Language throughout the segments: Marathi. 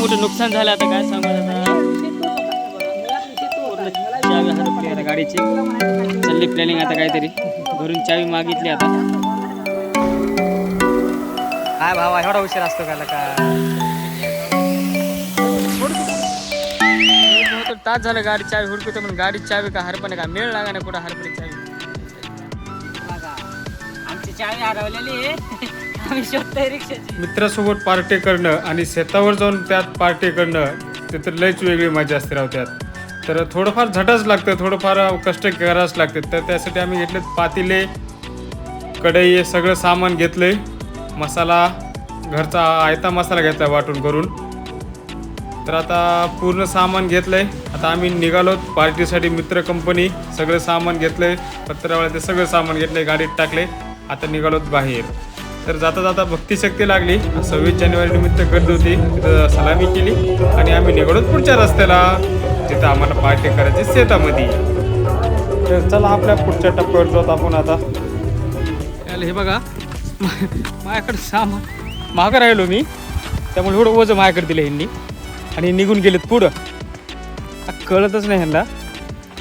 मोठं नुकसान झालं आता काय सांगू आता पूर्ण चावी हरपली आता गाडीची चालली प्लॅनिंग आता काहीतरी घरून चावी मागितली आता काय भावा एवढा उशीर असतो का तास झालं गाडी चावी हुडकतो म्हणून गाडी चावी का हरपणे का मेळ लागा ना कुठं हरपणे चावी आमची चावी हरवलेली आम्ही शोधतोय रिक्षाची. मित्रासोबत पार्टी करणं आणि शेतावर जाऊन त्यात पार्टी करणं ते तर लयच वेगळी मजा असते राव त्यात. तर थोडंफार झटाच लागतं, थोडंफार कष्ट करावंच लागते. तर त्यासाठी आम्ही घेतले पातेले, कढई, सगळं सामान घेतलंय. मसाला घरचा आयता मसाला घेतला वाटून करून. तर आता पूर्ण सामान घेतलंय. आता आम्ही निघालो पार्टीसाठी. मित्र कंपनी सगळं सामान घेतलंय, पत्रावळ्या ते सगळं सामान घेतलंय, गाडीत टाकले. आता निघालोत बाहेर. तर जाता जाता भक्तिशक्ती लागली. 26 जानेवारी निमित्त गर्दी होती, तिथं सलामी केली आणि आम्ही निघालो पुढच्या रस्त्याला, तिथं आम्हाला पार्टी करायची शेतामध्ये. तर चला आपल्या पुढच्या टप्प्यावर जात आपण आता. हे बघा माझ्याकडे सामान मागं राहिलो मी, त्यामुळे एवढं वजन माझ्याकडे दिलं ह्यांनी आणि निघून गेलेत पुढं. कळतच नाही ह्यांना.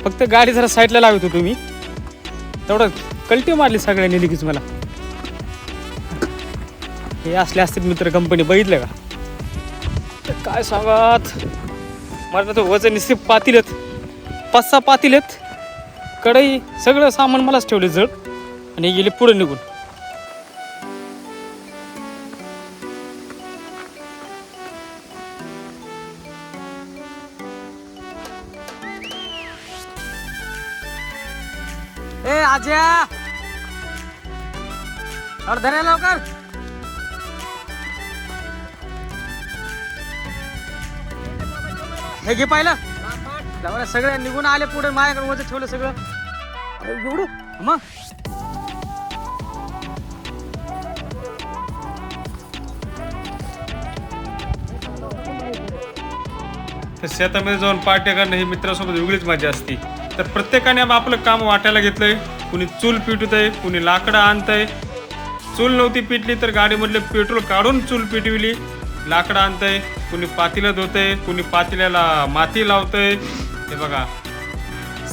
फक्त गाडी जरा साईडला लावत होतो मी, तेवढं कल्टी मारली सगळ्यांनी लगेच मला. हे असले असतील मित्र कंपनी, बघितलं का? तर काय सांगात मला तर वजन निश्चित पातीलत 5-6 पातीलेत, कढई सगळं सामान मलाच ठेवले जड आणि गेले पुढे निघून. ए आज्या अर्धने लवकर. हे घे पाहिलं सगळे निघून आले पुढे, माझ्याकडे वजन ठेवलं सगळं. एवढं मग तर शेतामध्ये जाऊन पार्टी करणं ही मित्रासोबत वेगळीच मजा असते. तर प्रत्येकाने आपलं काम वाटायला घेतलंय. कुणी चूल पेटवतंय, कुणी लाकडं आणतंय. चूल नव्हती पेटली तर गाडीमधले पेट्रोल काढून चूल पेटविली, लाकडं आणतंय. कुणी पातेलं धुतंय, कुणी पातेल्याला माती लावतंय. हे बघा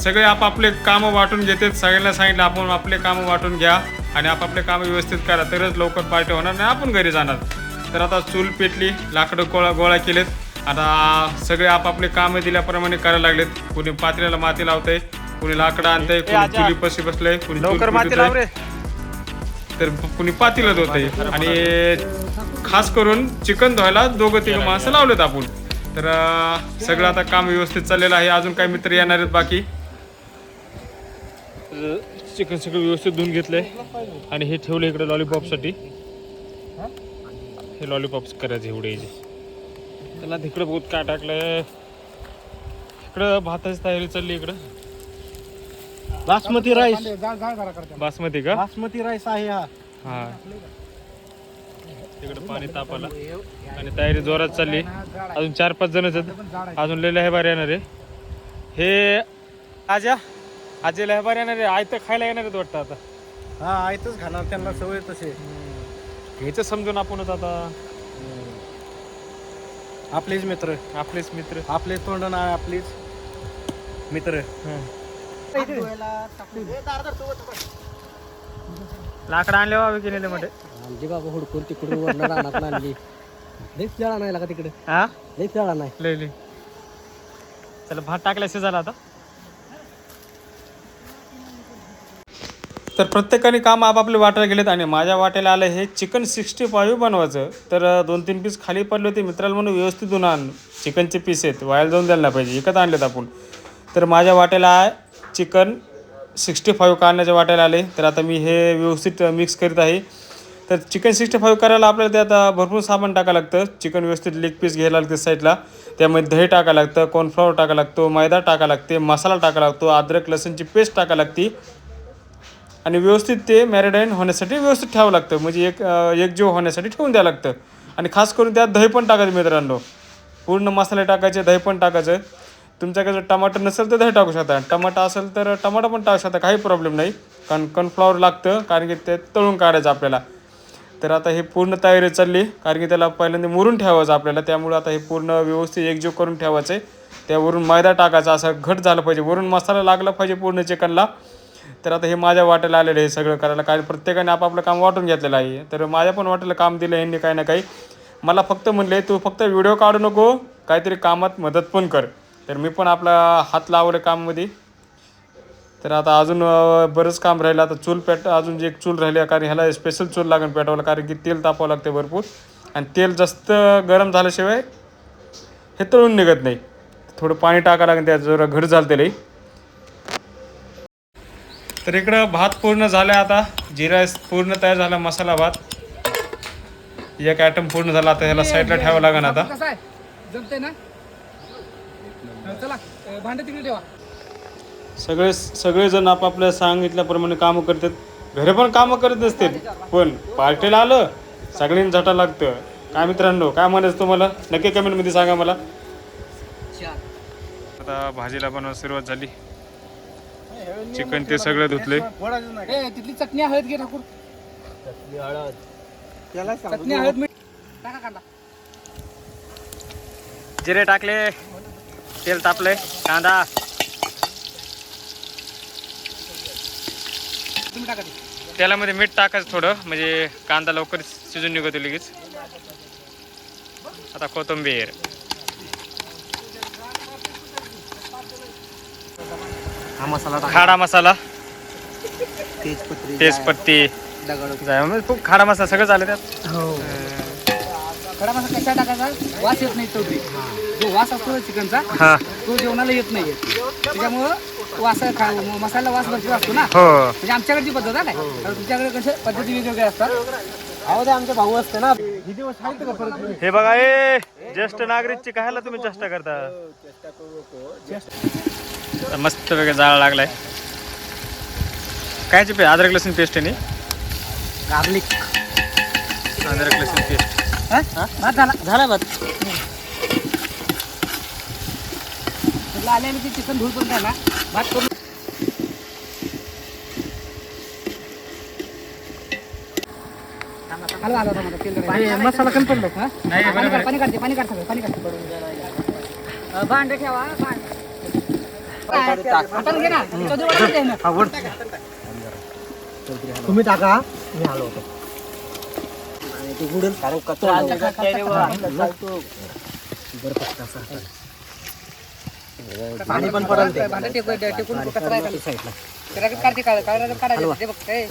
सगळे आपापले कामं वाटून घेतात. सगळ्यांना सांगितलं आपण आपले कामं वाटून घ्या आणि आपापले कामं व्यवस्थित करा, तरच लवकर पार्टी होणार नाही, आपण घरी जाणार. तर आता चूल पेटली, लाकडं गोळा केलेत. आता सगळे आपापले कामं दिल्याप्रमाणे करायला लागलेत. कुणी पातेल्याला माती लावतंय, कुणी लाकडं आणतंय, कुणी चुलीपाशी बसलंय, कुणी लवकर माती लाव रे. तर कुणी पातेलं धुतंय. आणि खास करून चिकन धुवायला 2-3 माणसं लावलेत आपण. तर सगळं आता काम व्यवस्थित चाललेलं आहे. अजून काही मित्र येणार आहेत बाकी. चिकन सगळं व्यवस्थित धुवून घेतलंय आणि हे ठेवलं इकडे लॉलीपॉपसाठी. हे लॉलीपॉप्स करायचे एवढे. त्याला तिकडं बहुत काय टाकलंय. इकडं भाताची तयारी चालली. इकडं बासमती राईस. बासमती का? बासमती राईस आहे हा. हा तिकडं पाणी तापाला आणि तयारी जोरात चालली. अजून 4-5 जणच आहेत. अजून लय लहेबार येणार आहे. हे आजी लहेबार येणार आहे. आयतं खायला येणार आहेत वाटतं आता. हा आयतच खाणार, त्यांना सवय तसे. घ्यायचं समजून आपणच आता. आपलेच मित्र, आपलेच तोंड ना, आपलीच मित्र. लाकडं आणले बाबा गेलेले मध्ये. आमची बाबा हुडकून तिकडून वरनं रानात आणली. लईच जाळा नाही का तिकडे, हा लईच जाळा नाही. लय चला भात टाकल्याशी झाला आता. तर प्रत्येकाने काम आपापले वाटायला गेलेत आणि माझ्या वाट्याला आलं हे चिकन 65 बनवायचं. तर 2-3 पीस खाली पडले होते. मित्राला म्हणून व्यवस्थित धुवून आण, चिकनचे पीस आहेत, वायाला जाऊन द्यायला नाही पाहिजे, एकच आणलेत आपण. तर माझ्या वाट्याला चिकन 65 काढण्याच्या वाट्याला आले. तर आता मी हे व्यवस्थित मिक्स करीत आहे. तर चिकन 65 करायला आपल्याला त्यात भरपूर सामान टाकावं लागतं. चिकन व्यवस्थित लेग पीस घ्यायला लागते साईडला. त्यामध्ये दही टाकावं लागतं, कॉर्नफ्लॉवर टाकावं लागतो, मैदा टाकावं लागते, मसाला टाकावा लागतो, अद्रक लसूणची पेस्ट टाकावं लागते आणि व्यवस्थित ते मॅरिनेट होण्यासाठी व्यवस्थित ठेवावं लागतं. म्हणजे एकजीव होण्यासाठी ठेवून द्यावं लागतं. आणि खास करून त्यात दही पण टाकायचं मित्रांनो. पूर्ण मसाले टाकायचे, दही पण टाकायचं. तुमच्याकडे जर टमाटर नसेल तर दही टाकू शकता, टमाटर असेल तर टमाटर पण टाकू शकता, काही प्रॉब्लेम नाही. कारण कॉर्नफ्लॉवर लागतं, कारण की ते तळून काढायचं आपल्याला. तर आता हे पूर्ण तयारी चालली, कारण की त्याला पहिल्यांदा मुरून ठेवायचं आपल्याला. त्यामुळे आता हे पूर्ण व्यवस्थित एकजीव करून ठेवायचं आहे. त्यावरून मैदा टाकायचा, असा घट झालं पाहिजे, वरून मसाला लागला पाहिजे पूर्ण चिकनला. तर आता हे माझ्या वाट्याला आलेलं आहे सगळं करायला, कारण प्रत्येकाने आपापलं काम वाटून घेतलेलं आहे. तर माझ्या पण वाट्याला काम दिलं यांनी काही ना काही. मला फक्त म्हणले तू फक्त व्हिडिओ काढू नको, काहीतरी कामात मदत पण कर. तर मी पण आपला हात लावले काममध्ये. तर आता अजून बरंच काम राहिलं. आता चूल अजून जे एक चूल राहिली, कारण ह्याला स्पेशल चूल लागेल पेटवायला, कारण की तेल तापावं लागते भरपूर. आणि तेल जास्त गरम झाल्याशिवाय हे तळून निघत नाही. थोडं पाणी टाकावं लागेल, त्यात जरा घट झालं लई. तर इकडं भात पूर्ण झाला, आता जिरा राईस पूर्ण तयार झाला, मसाला भात एक आयटम पूर्ण झाला. आता ह्याला साईडला ठेवावं लागेल. आता कसं आहे जमते ना. चला भांडे तिकडे ठेवा. सगळेजण आपापल्या सांगितल्याप्रमाणे कामं करतात. घरी पण कामं करत नसतील, पण पार्टीला आलं सगळ्यांनी झटा लागतं. काय मित्रांनो, काय म्हणायचं तुम्हाला नक्की कमेंटमध्ये सांगा मला. आता भाजीला बनवायला सुरुवात झाली. चिकन ते सगळं धुतले. तिथली चटणी हळद घे ठाकूर. चटणी हळद मीठ टाका. कांदा जिरे टाकले, तेल तापले, कांदा तुम्ही टाका. तेलामध्ये मीठ टाकायचं थोडं, म्हणजे कांदा लवकर शिजून निघतो लगेच. आता कोथिंबीर, हा मसाला टाक. खाडा मसाला, तेजपत्री, तेजपत्ती, दगड. खूप खाडा मसाला सगळं झालं त्यात. हो. खडा मसाला कशा टाकायचा, वास येत नाही चौथी. जो वास असतो चिकनचा हा तो जेवणाला येत नाही. त्याच्यामुळं वास मसाला वास भरपूर असतो ना. हो. म्हणजे आमच्याकडची पद्धत आहे काय, तर तुमच्याकडे कशा पद्धती वेगवेगळ्या असतात. अहो ते आमचे भाऊ असते ना. ही दिवस आहेत का परत? हे बघा, ए ज्येष्ठ नागरिकची कायला तुम्ही चेष्टा करता. मस्त वेगळं जाळ लागलाय. कायची पेस्ट? अद्रक लसूण पेस्ट आहे. गार्लिक. अद्रक लसूण पेस्ट. भात झाला. झाला भात. आले ते चिकन धुळ पण ना भात करून. हलवा हलवा मला तेल टाकायचं. मसाला कमी पडलो. पाणी काढते पाणी काढते. भांडे ठेवा. हाताने घे ना. चौधरी वाटायला दे ना. तुम्ही टाका, मी हलवतो. ते गुडल कारण कचरा पाणी पण पडल. ते भांडे टेकून कचरा आहे साईडला. काढते काढायचं ते बघ काय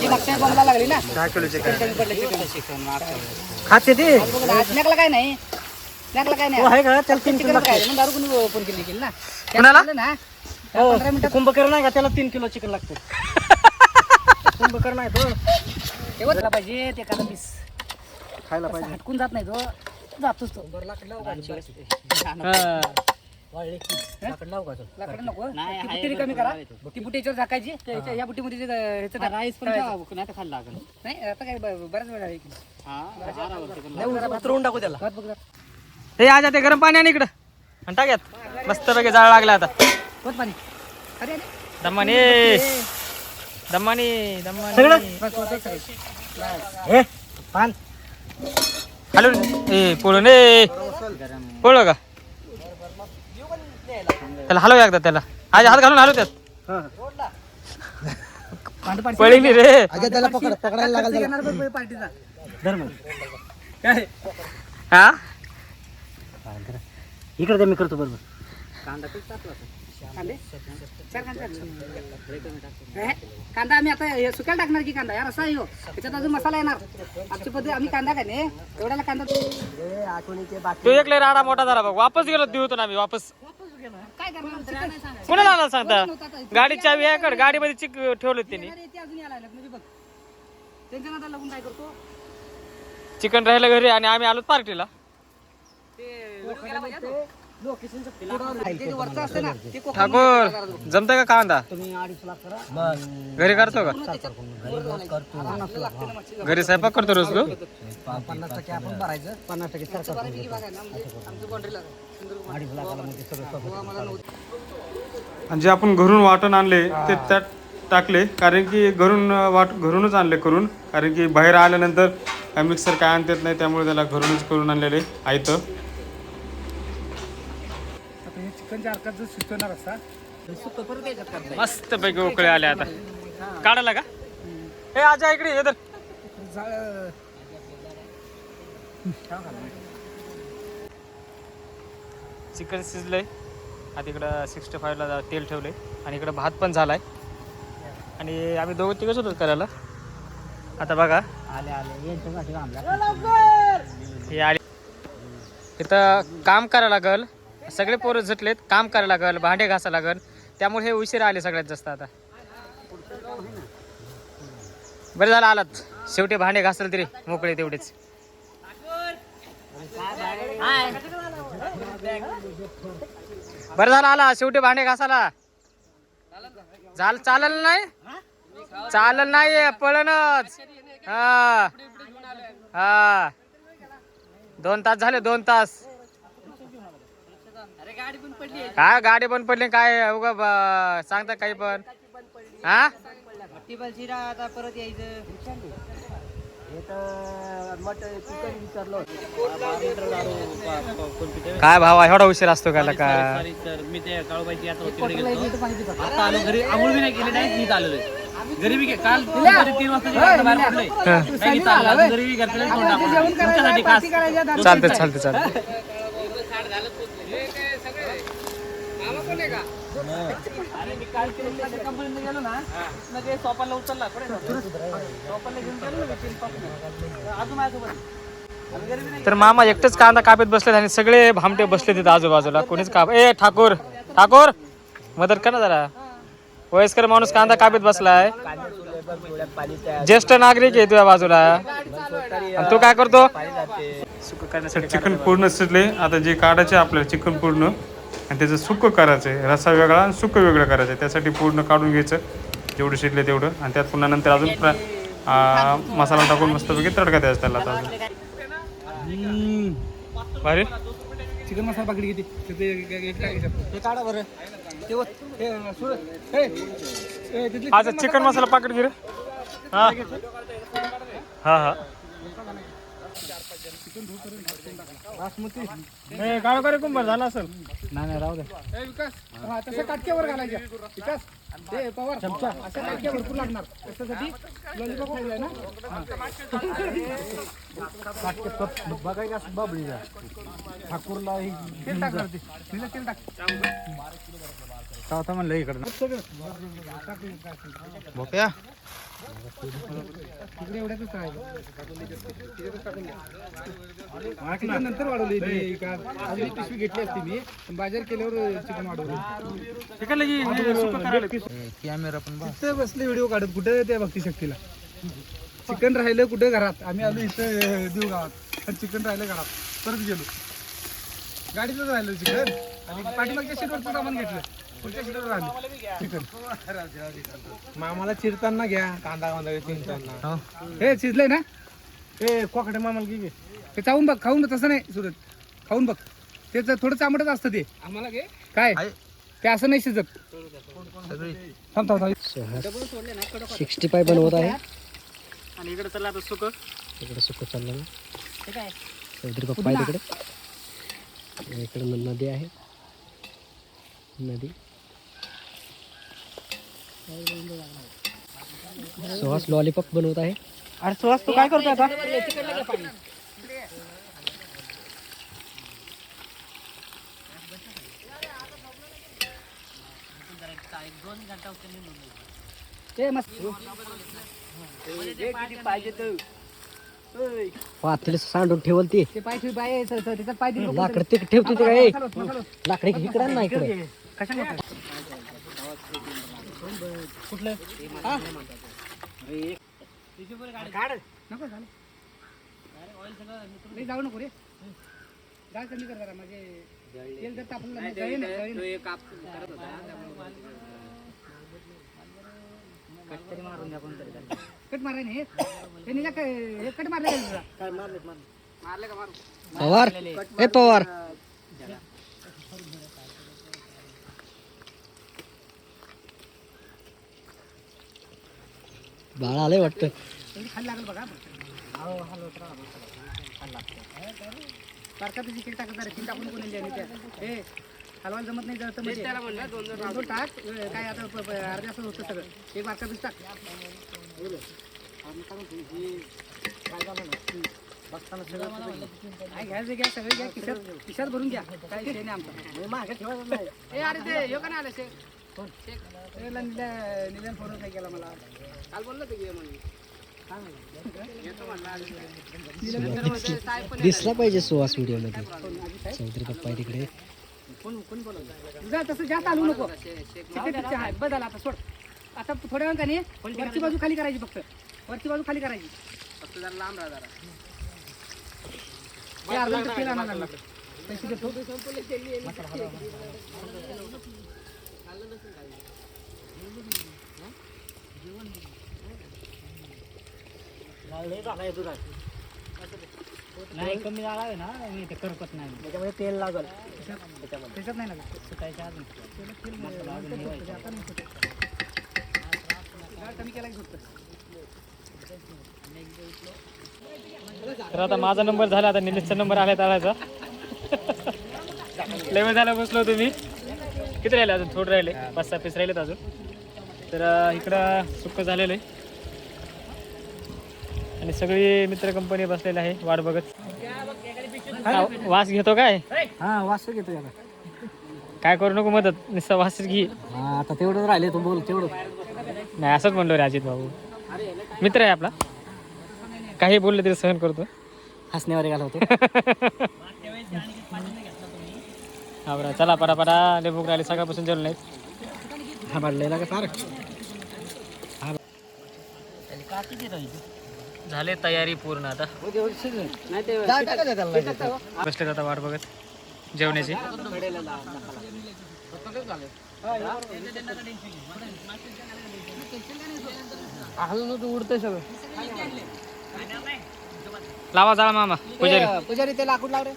ती मागच्या बॉम्बला लागली ना. खाते ते स्नॅकला काय नाही. स्नॅकला काय नाही. आहे का? त्याला 3 किलो काय मग दारू कोणी ओपन केली ना. कुणाला? ना हो, कुंभकर नाही का, त्याला 3 किलो चिकन लागतं. कुंभकर नाही तो ठेवला पाहिजे. ते एखादा पीस खायला पाहिजे. हटकून जात नाही तो. जातोच तो. लाकड नको. ती बुट्टी रिकामी करा. ती बुट्टी याच्यावर झाकायची. या बुट्टीमध्ये राईस पण खायला लागेल. नाही आता काय बऱ्याच वेळा आहे की उतरवून टाकू त्याला. भात बघ जरा. हे आज ते गरम पाणी आणि इकडं आणि टाक्यात मस्त पैकी जाळ लागला. आता कोण पाणी अरे दमाने दमाने सगळं बस. हे पान हॅलो. ए पोळून ए पोळ का त्याला हलव एकदा. त्याला आज हात घालून हलव त्यात. पळली रे. अजय त्याला पकडायला लागेल. पार्टीचा धर्म काय हा इकडे ते मी करतो बरोबर. कांदा आम्ही आता सुक्याला टाकणार की कांदा यार. असा आहे त्याच्यात अजून मसाला येणार. आमची पद्धत आम्ही कांदा काय नाही एवढ्याला कांदा. तू एक लय राडा मोठा झाला बघ. वापस गेलो देऊ तो ना आम्ही. वापस काय करणार. कोणाला आणायला सांगता. गाडी चावी आहे कड गाडीमध्ये चिक ठेवलं त्यांनी. अजून यायला म्हणजे बघ त्यांच्या नादाला लागून काय करतो. चिकन राहिलं घरी आणि आम्ही आलो पार्टीला. ठाकूर जमतंय का कांदा. घरी करतो का. घरी स्वयंपाक करतो रोज तू. 50% आपण भरायचं, 50% सरकार. आणि जे आपण घरून वाटण आणले ते त्यात टाकले, कारण की घरूनच आणले करून, कारण की बाहेर आल्यानंतर मिक्सर काय आणता येत नाही, त्यामुळे त्याला घरूनच करून आणलेले आयतं. आता हे चिकनच्या अर्कात जर शिजवणार असता मस्त पैकी उकळे आले आता. काढायला का हे आजा इकडे ये तर. चिकन शिजलंय आता. इकडं 65ला तेल ठेवलंय आणि इकडं भात पण झालाय आणि आम्ही दोघं तिघच होतो करायला. आता बघा हे आले इथं काम करायला लागल. सगळे पोरं झटलेत, काम करायला लागल, भांडे घासायला लागल, त्यामुळे हे उशीर आले सगळ्यात जास्त. आता बरं झालं आलात, शेवटी भांडे घासाल तरी मोकळे तेवढेच. बरं झालं आला शेवटी भांडे घासायला. चालल नाही, चालल नाही, पळणच. हा हा 2 तास झाले, 2 तास. काय गाडी पण पडली काय उगा सांगता काही पण. हा आता परत यायचं. काय भाव आहे, एवढा उशीर असतो का का? मी ते काळूबाईची आता आलो घरी, आंघोळ बी नाही केली, नाही इथं आलेलो घरी बी. काल 3 वाजता बाहेर पडलोय, घरी बी घरचे तुमच्यासाठी खास. चालते चालते चालते. कंपनीत गेलो ना, ते सोपाला उचलला सोपाला घेऊन गेलो अजून माझ्यासोबत. तर मामा एकटेच कांदा कापत बसलेत आणि सगळे भामटे बसले तिथे आजूबाजूला. कोणीच ए ठाकूर ठाकूर मदत कर ना जरा. वयस्कर माणूस कांदा कापत बसलाय, ज्येष्ठ नागरिक आहे तुझ्या बाजूला आणि तू काय करतो? सुकं करण्यासाठी चिकन पूर्ण शिजले. आता जे काढायचे आपल्याला चिकन पूर्ण आणि त्याचं सुकं करायचं आहे. रस्सा वेगळा आणि सुकं वेगळं करायचं आहे. त्यासाठी पूर्ण काढून घ्यायचं जेवढं शिजले तेवढं, आणि त्यात पुन्हा नंतर अजून मसाला टाकून मस्तपैकी तडका द्यायचा त्याला. आता भारी चिकन मसाला पाकिट किती ते काढा बरं. आज चिकन मसाला पाकिट घे रे. हा हा हा गाळकरी कुंभार झाला असेल. नाही राहू दे. विकास तसं काटक्यावर घालायच्या. विकास ते पवार चमचा असं काटक्या भरपूर लागणार त्याच्यासाठी. लॉलीपॉप खायला ना बघायला असं बाबळीला ठाकूरला तेल टाकणार ते तेल टाक. आता म्हणलं इकडं बघ्या तिकडे एवढ्यातच राहिलं. नंतर वाढवली अजून पिशवी घेतली असती मी, पण बाजार केल्यावर चिकन वाढवलं. कॅमेरा पण तिथं बसले व्हिडिओ काढत. कुठे त्या भक्ती शक्तीला चिकन राहिलं कुठे घरात. आम्ही आलो इथं देऊ गावात, चिकन राहिलं घरात. परत गेलो गाडीतच राहिलं चिकन आणि पाठीमागच्या सीटवरचं सामान घेतलं. पुढच्या सीटवर राहिलं चिकन. मामाला चिरताना घ्या, कांदा चिरताना. हे शिजलंय ना हे कोकडे मामाला घे. ते चावून बघ, खाऊन बघ. तसं नाही सुरत, खाऊन बघ. त्याच थोडं चांबटच असतं ते. आम्हाला घे काय ते असं नाही शिजत. थांब थांब 65 बनवत आहे. आणि इकडे चाललं आता सुकं. इकडे सुकं चाललं ना. चौधरी पप्पा आहे तिकडे. इकडे नदी आहे. नदी सुहास लॉलीपॉप बनवत आहे. अरे सुहास तू काय करतोय आता? पातेलं सांडून ठेवल ते लाकड ते ठेवते ते काय लाकडी इकडे ना इकडे. जाऊ नको रे. डाळ कमी कर जरा. म्हणजे तेल जर तापलं कट माराय नाही हे कट मारले काय मारले का मारू पवार ए पवार बाळा आलंय वाटतं. खाली लागल बघा सारखा तुझी केक टाकत तीन टाकून कोणी त्या हे हलवायला जमत नाही जर त्याला म्हणलं दोन टाक काय आता अर्ध्या असं होतं सगळं एक बारका पीस टाक काय घ्यायचं घ्या सगळे घ्या खिशात भरून घ्या काय विषय नाही आमचा मागे ठेवायचं नाही. अरे ते हे का नाही आलं शेक निलेन फोन काय केला मला काल बोललं ते दिसला पाहिजे सुहास व्हिडिओ मध्ये. चौधरी पप्पा आहे तिकडे. जा तसं जास्त आलू नको बदल आता सोड आता थोड्या वेळ का नाही वरची बाजू खाली करायची फक्त वरची बाजू खाली करायची फक्त जरा लांब राहा जरा ते अर्धा लिटर तेल आणायला लागलं पैसे देतो नाही कमी झाला आहे ना मी ते करपत नाही त्याच्यामध्ये तेल लागल त्याच्यात नाही लागत सुटायच्या अजून कमी केला की सुटतं. तर आता माझा नंबर झाला आता निलेशचा नंबर आला ताळायचा लेवल झाला बसलो तुम्ही किती राहिले अजून थोडं राहिले 5-6 पीस राहिलेत अजून तर इकडं सुक्क झालेलं आहे आणि सगळी मित्र कंपनी बसलेली आहे वाट बघत वास घेतो काय हा वास घेतो याला. काय करू नको मदत नुसतं वास घे हा आता तेवढं राहिले तू बोल तेवढं. नाही असंच म्हणलो रे अजित भाऊ मित्र आहे आपला काही बोलले तरी सहन करतो हसण्यावर गेला होतो. हा बरं चला परापरा लय भूक राहिली सकाळपासून जेवलं नाहीत हा वाढलेला का फार झाले तयारी पूर्ण आता बसले आता वाट बघत जेवण्याची उडतंय सगळं. लावा जाळा मामा पुजारी ते लाकूड लाव रे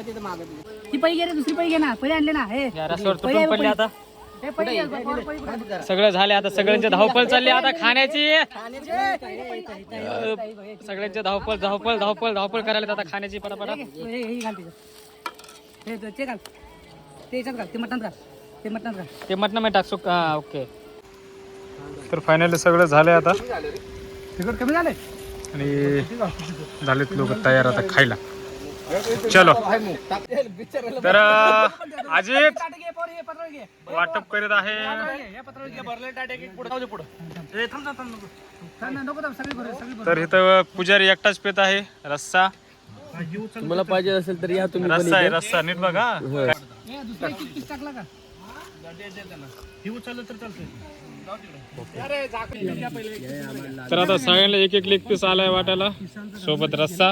तिथे मागत ती पै घे रे दुसरी पै घे ना पै आणले ना हे या रस्त्यावर तुटून पडले आता हे पै सगळं झाले आता सगळ्यांची धावपळ चालली आता खाण्याची सगळ्यांची धावपळ धावपळ धावपळ धावपळ करायला आता खाण्याची पटापटा हे घाल तिथं हे ते घाल ते याच्यात घाल ते मटण घाल ते मटण घाल ते मटण मी टाकसू हा ओके तर फायनली सगळं झालं आता तिकट कमी झाले आणि झालेत लोक तयार आता खायला. चलो तर अजित वाटप करीत आहे. तर इथं पुजारी एकटाच पेत आहे रस्सा. तुम्हाला पाहिजे असेल तर या तुम्ही. रस्सा आहे रस्सा नीट बघा. टाकला का तर आता सगळ्यांना एक एक लेग पीस आलाय वाटायला सोबत रस्सा.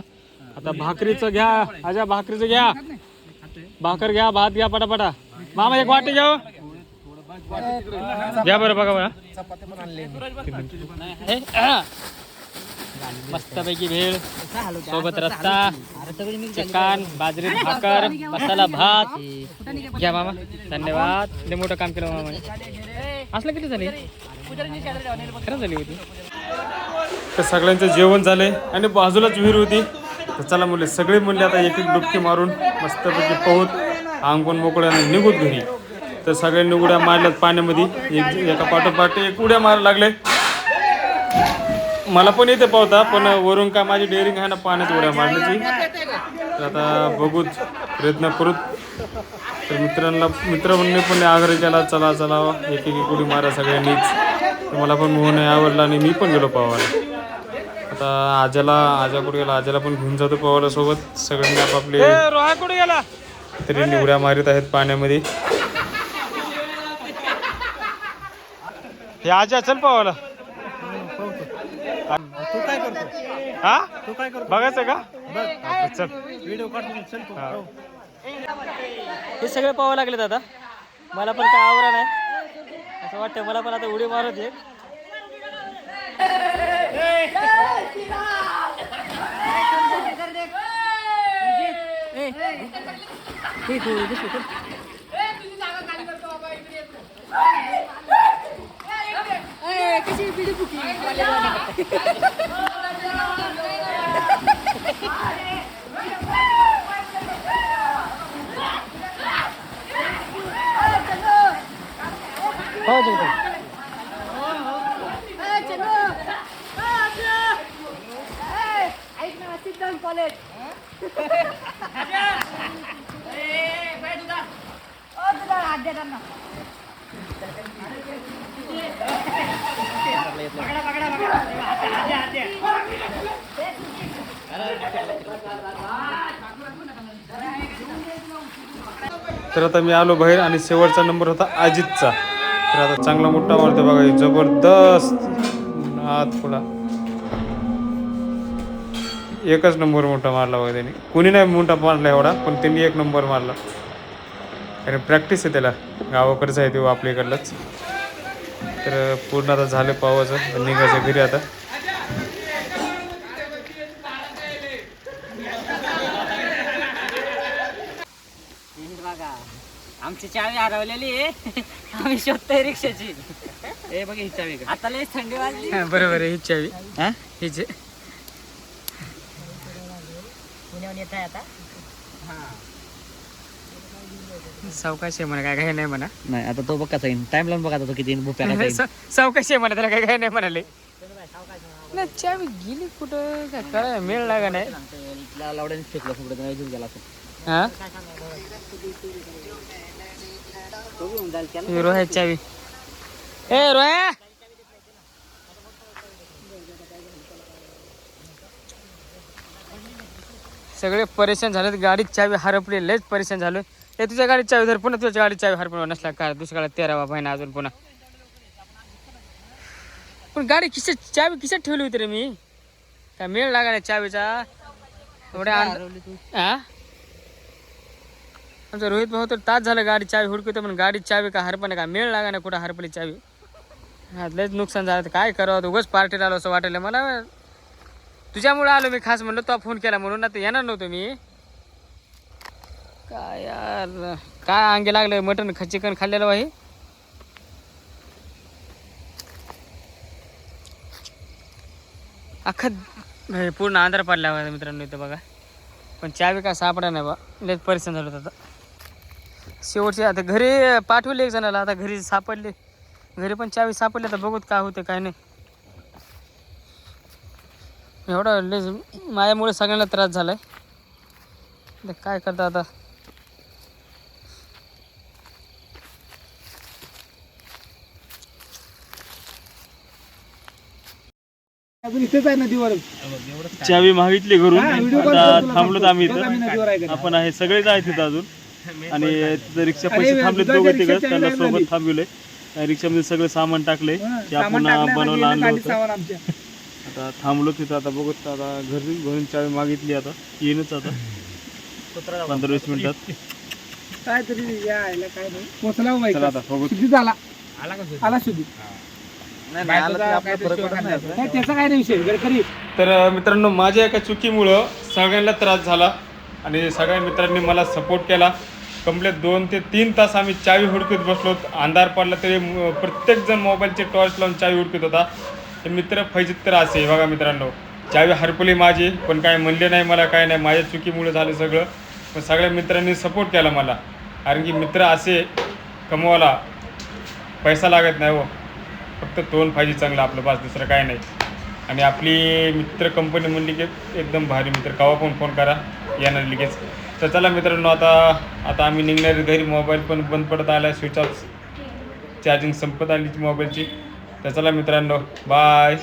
आता भाकरीचं घ्या आजा भाकरीचं घ्या भाकर घ्या भात घ्या पटापटा मामा एक वाटी घ्या घ्या बरं बघा बघा मस्तपैकी भेळ सोबत रस्सा चिकन बाजरी भाकर मसाला भात घ्या मामा धन्यवाद लय मोठं काम केलं मामा असलं किती झाले खरं झाली होती. तर सगळ्यांचं जेवण झालंय आणि बाजूलाच विहीर होती. तर चला मुले सगळे म्हणले आता एक एक डुबकी मारून मस्तपैकी पोहत अंगण मोकळ्याने निघूत घरी. तर सगळ्यांनी उड्या मारल्यात पाण्यामध्ये एका पाठोपाठ एक उड्या मारायला लागले. मला पण येते पावता पण वरून का माझी डेअरिंग आहे ना पाण्यात उड्या मारण्याची. तर आता बघूत प्रयत्न करूत. तर मित्रांनी पण आग्रह केला चला चला एक एक उडी मारा सगळ्यांनीच. तर मला पण मोहन आवडला आणि मी पण गेलो पावायला. आता आजा कुठे गेला आजाला पण घेऊन जातो पावायला सोबत. सगळ्यांनी आपापले कुठे गेला तरी उड्या मारित आहेत पाण्यामध्ये. हे आजा चल पावायला. तू काय करतो हा तू काय करतो बघायचं का चल व्हिडिओ काढतो चल तू. हे सगळे पाहावं लागलेत आता मला पण काय आवरा नाही असं वाटतं मला पण आता उडी मारत आहे. कशी बिडी फुकी हो चलते ऐक ना सिद्धांत कॉलेज तर आता मी आलो बाहेर आणि शेवटचा नंबर होता अजितचा. तर आता चांगला मोठा मारतो बघा, हे जबरदस्त नाद पुढा एकच नंबर मोठा मारला बघा त्यांनी. कोणी नाही मोठा मारला एवढा, पण त्यांनी एक नंबर मारला. कारण प्रॅक्टिस आहे त्याला, गावाकडचं आहे ते आपल्या इकडलंच. तर पूर्ण आता झालं पावाचं, निघायचं घरी आता. बघा आमची चावी हरवलेली आहे. आम्ही शोधतोय रिक्षाची. हे बघा ही चावी आता लय थंडी वाजली. बरोबर आहे, हीच चावी हीच आहे. पुण्याहून येत आहे आता. सावकाश आहे म्हणा, काय काय नाही म्हणा. नाही आता तो बघ कसा येईन, टाइम लावून बघा तो किती भुप्याला सावकाश आहे म्हणा, त्याला काय काय नाही म्हणाले. नाही चावी गेली कुठं, काय कळायला मेळ लागा नाही. लावड्याने फेकला फुगडं नाही घेऊन गेला. हा रोह्या चावी. ए रोह्या, सगळे परेशान झाले. गाडीत चावी हरपली, लयच परेशान झालो. हे तुझ्या गाडीत चावी धर, पुन्हा तुझ्या गाडीत चावी हरपली नसला काय दुसऱ्या गाडीत 13वा महिना अजून पुन्हा. पण गाडी खिशात चावी खिशात ठेवली होती रे मी, काय मेळ लागा नाही चावीचा. एवढ्या हा आमचा रोहित भाऊ तर तास झालं गाडी चावी हुडकतो, पण गाडी चावी का हरपणे का मेळ लागा नाही, कुठं हरपली चावी. हा लयच नुकसान झालं. काय करावं, उगाच पार्टीला आलो असं वाटलं मला. तुझ्यामुळे आलो मी, खास म्हणलं तो फोन केला म्हणून, आता येणार नव्हतो मी. काय यार, काय अंगी लागलं, मटन चिकन खाल्लेलं आहे. अख्खा पूर्ण आंध्र पडला होता मित्रांनो इथं बघा, पण चावी काय सापडा नाही बा. लयच परेशान झालो आता. शेवटची आता घरी पाठवले एक जणाला, आता घरी सापडले, घरी पण चावी सापडली. आता बघूत काय होतं काय नाही. एवढा लय माझ्यामुळे सगळ्यांना त्रास झालाय. काय करता आता. अजून इथेच आहे नदीवर. चावी मागितली घरून, आता थांबलोत आम्ही नदीवर आहे इथं. आपण आहे सगळेच आहेत तिथं अजून. आणि तिथं रिक्षा पैसे थांबले दोघे तिघं, त्याला सोबत थांबवले. रिक्षामध्ये सगळं सामान टाकले, ते आपण बनवलं आणलं होतं. आता थांबलो तिथं. आता बघत आता घरी घरून चावी मागितली, आता येईनच आता 15-20 मिनिटात. काय तरी यायला काय नाही पोचला बाई. चला आता बघू. शुद्धी झाला, आला शुद्धी. त्याचा काय नाही विषय गडकरी. तर मित्रांनो, माझ्या एका चुकीमुळं सगळ्यांना त्रास झाला आणि सगळ्या मित्रांनी मला सपोर्ट केला. कंप्लीट 2 ते 3 तास आम्ही चावी हुडकत बसलो. अंधार पडला तरी प्रत्येकजण मोबाईलचे टॉर्च लावून चावी हुडकत होता. ते मित्र फैजित तर असे बघा मित्रांनो, चावी हरपली माझी, पण काय म्हणले नाही मला, काय नाही, माझ्या चुकीमुळे झालं सगळं. पण सगळ्या मित्रांनी सपोर्ट केला मला, कारण की मित्र असे कमवायला पैसा लागत नाही हो, फक्त तोंड पाहिजे चांगलं आपलं, बस दुसरं काय नाही. आणि आपली मित्र कंपनी म्हणली की एकदम भारी मित्र, केव्हा पण फोन करा, येणार लगेच. तर चला मित्रांनो, आता आम्ही निघणार घरी. मोबाईल पण बंद पडत आला, स्विच ऑफ, चार्जिंग संपत आली मोबाईलची. तर चला मित्रांनो, बाय.